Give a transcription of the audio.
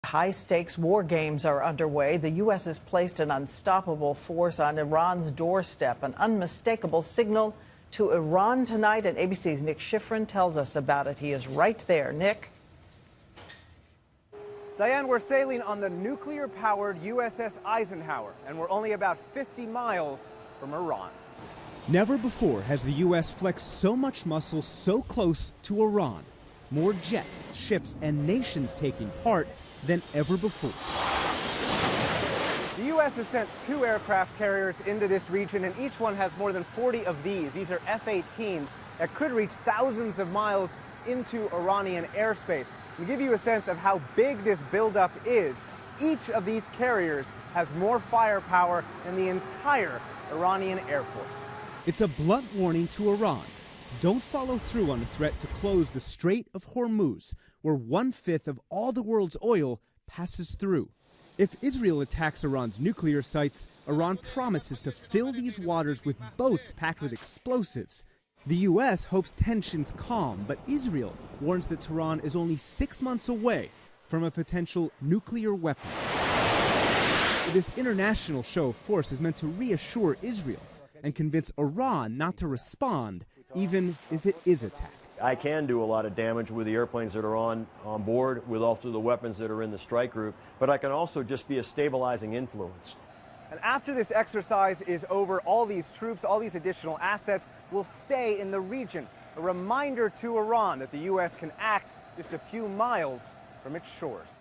High-stakes war games are underway. The U.S. has placed an unstoppable force on Iran's doorstep, an unmistakable signal to Iran tonight. And ABC's Nick Schifrin tells us about it. He is right there. Nick? Diane, we're sailing on the nuclear-powered USS Eisenhower, and we're only about 50 miles from Iran. Never before has the U.S. flexed so much muscle so close to Iran. More jets, ships, and nations taking part than ever before. The U.S. has sent 2 aircraft carriers into this region, and each one has more than 40 of these. These are F-18s that could reach thousands of miles into Iranian airspace. To give you a sense of how big this buildup is, each of these carriers has more firepower than the entire Iranian Air Force. It's a blunt warning to Iran. Don't follow through on the threat to close the Strait of Hormuz, where 1/5 of all the world's oil passes through. If Israel attacks Iran's nuclear sites, Iran promises to fill these waters with boats packed with explosives. The U.S. hopes tensions calm, but Israel warns that Tehran is only 6 months away from a potential nuclear weapon. This international show of force is meant to reassure Israel and convince Iran not to respond, even if it is attacked. I can do a lot of damage with the airplanes that are on board, with also the weapons that are in the strike group, but I can also just be a stabilizing influence. And after this exercise is over, all these troops, all these additional assets will stay in the region. A reminder to Iran that the U.S. can act just a few miles from its shores.